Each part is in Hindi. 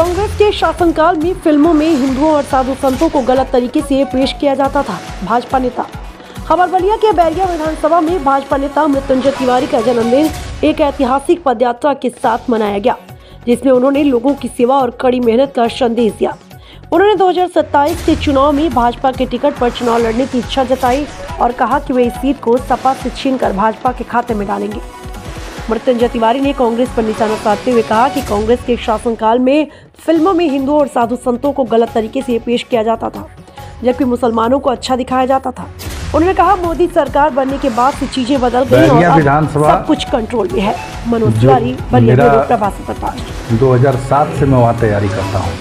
कांग्रेस के शासनकाल में फिल्मों में हिंदुओं और साधु संतों को गलत तरीके से पेश किया जाता था। भाजपा नेता खबर बलिया के बैरिया विधानसभा में भाजपा नेता मृत्युंजय तिवारी का जन्मदिन एक ऐतिहासिक पदयात्रा के साथ मनाया गया, जिसमें उन्होंने लोगों की सेवा और कड़ी मेहनत का संदेश दिया। उन्होंने 2027 के चुनाव में भाजपा के टिकट पर चुनाव लड़ने की इच्छा जताई और कहा कि वे इस सीट को सपा से छीनकर भाजपा के खाते में डालेंगे। मृत्युंजय तिवारी ने कांग्रेस पर निशाना साधते हुए कहा कि कांग्रेस के शासनकाल में फिल्मों में हिंदुओं और साधु संतों को गलत तरीके से पेश किया जाता था, जबकि मुसलमानों को अच्छा दिखाया जाता था। उन्होंने कहा मोदी सरकार बनने के बाद से चीजें बदल गई और अब सब कुछ कंट्रोल में है। मनोज तिवारी, बलिया प्रवासी प्रकाश। 2007 से मैं वहाँ तैयारी करता हूँ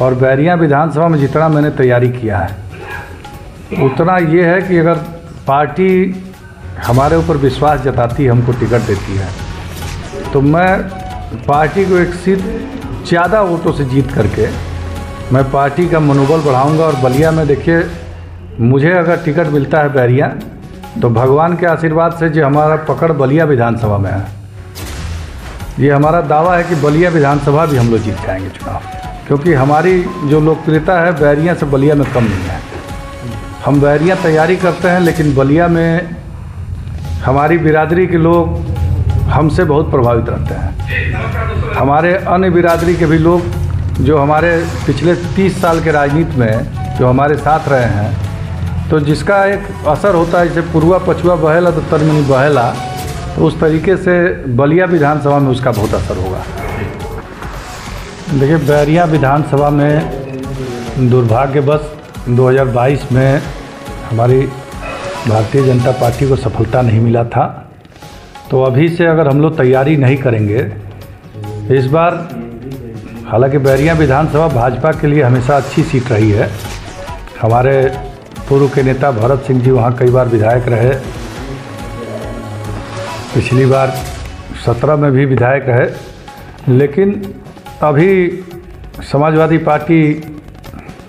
और बैरिया विधानसभा में जितना मैंने तैयारी किया है उतना ये है कि अगर पार्टी हमारे ऊपर विश्वास जताती है, हमको टिकट देती है, तो मैं पार्टी को एक सीट ज़्यादा वोटों से जीत करके मैं पार्टी का मनोबल बढ़ाऊंगा। और बलिया में देखिए, मुझे अगर टिकट मिलता है बैरिया, तो भगवान के आशीर्वाद से जो हमारा पकड़ बलिया विधानसभा में है, ये हमारा दावा है कि बलिया विधानसभा भी हम लोग जीत जाएंगे चुनाव, क्योंकि हमारी जो लोकप्रियता है बैरिया से बलिया में कम नहीं है। हम बैरिया तैयारी करते हैं, लेकिन बलिया में हमारी बिरादरी के लोग हमसे बहुत प्रभावित रहते हैं। हमारे अन्य बिरादरी के भी लोग जो हमारे पिछले 30 साल के राजनीति में जो हमारे साथ रहे हैं, तो जिसका एक असर होता है, जैसे पुरुआ पछुआ बहेला तो तरमिनी बहेला, तो उस तरीके से बलिया विधानसभा में उसका बहुत असर होगा। देखिए, बैरिया विधानसभा में दुर्भाग्यवश 2022 में हमारी भारतीय जनता पार्टी को सफलता नहीं मिला था। तो अभी से अगर हम लोग तैयारी नहीं करेंगे इस बार, हालांकि बैरिया विधानसभा भाजपा के लिए हमेशा अच्छी सीट रही है। हमारे पूर्व के नेता भरत सिंह जी वहाँ कई बार विधायक रहे, पिछली बार 17 में भी विधायक रहे, लेकिन अभी समाजवादी पार्टी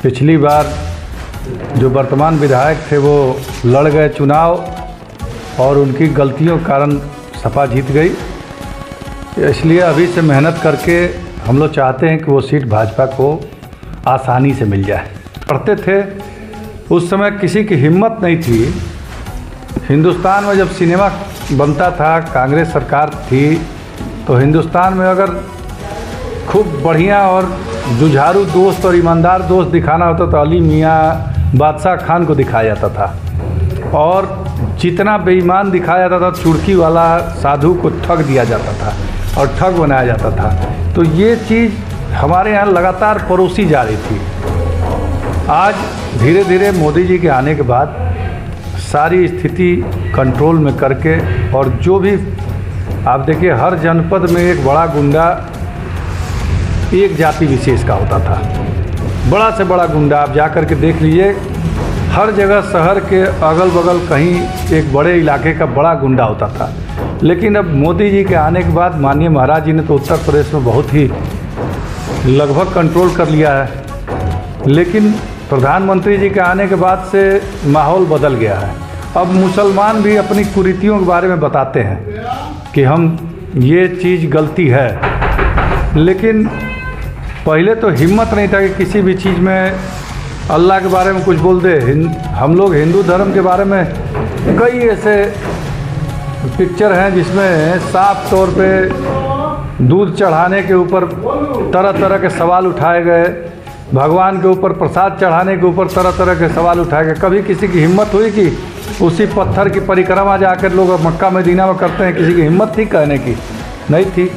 पिछली बार जो वर्तमान विधायक थे वो लड़ गए चुनाव और उनकी गलतियों के कारण सपा जीत गई। इसलिए अभी से मेहनत करके हम लोग चाहते हैं कि वो सीट भाजपा को आसानी से मिल जाए। पढ़ते थे उस समय किसी की हिम्मत नहीं थी। हिंदुस्तान में जब सिनेमा बनता था, कांग्रेस सरकार थी, तो हिंदुस्तान में अगर खूब बढ़िया और जुझारू दोस्त और ईमानदार दोस्त दिखाना होता तो अली मियाँ, बादशाह खान को दिखाया जाता था, और जितना बेईमान दिखाया जाता था, चुड़की वाला साधु को ठग दिया जाता था और ठग बनाया जाता था। तो ये चीज़ हमारे यहाँ लगातार परोसी जा रही थी। आज धीरे धीरे मोदी जी के आने के बाद सारी स्थिति कंट्रोल में करके, और जो भी आप देखिए, हर जनपद में एक बड़ा गुंडा एक जाति विशेष का होता था। बड़ा से बड़ा गुंडा आप जा कर के देख लीजिए, हर जगह शहर के अगल बगल कहीं एक बड़े इलाके का बड़ा गुंडा होता था। लेकिन अब मोदी जी के आने के बाद माननीय महाराज जी ने तो उत्तर प्रदेश में बहुत ही लगभग कंट्रोल कर लिया है, लेकिन प्रधानमंत्री जी के आने के बाद से माहौल बदल गया है। अब मुसलमान भी अपनी कुरीतियों के बारे में बताते हैं कि हम ये चीज़ गलती है, लेकिन पहले तो हिम्मत नहीं था कि किसी भी चीज़ में अल्लाह के बारे में कुछ बोल दे। हम लोग हिंदू धर्म के बारे में कई ऐसे पिक्चर हैं जिसमें साफ तौर पे दूध चढ़ाने के ऊपर तरह तरह के सवाल उठाए गए, भगवान के ऊपर प्रसाद चढ़ाने के ऊपर तरह तरह के सवाल उठाए गए। कभी किसी की हिम्मत हुई कि उसी पत्थर की परिक्रमा जाकर लोग मक्का मदीना में करते हैं? किसी की हिम्मत थी कहने की? नहीं थी।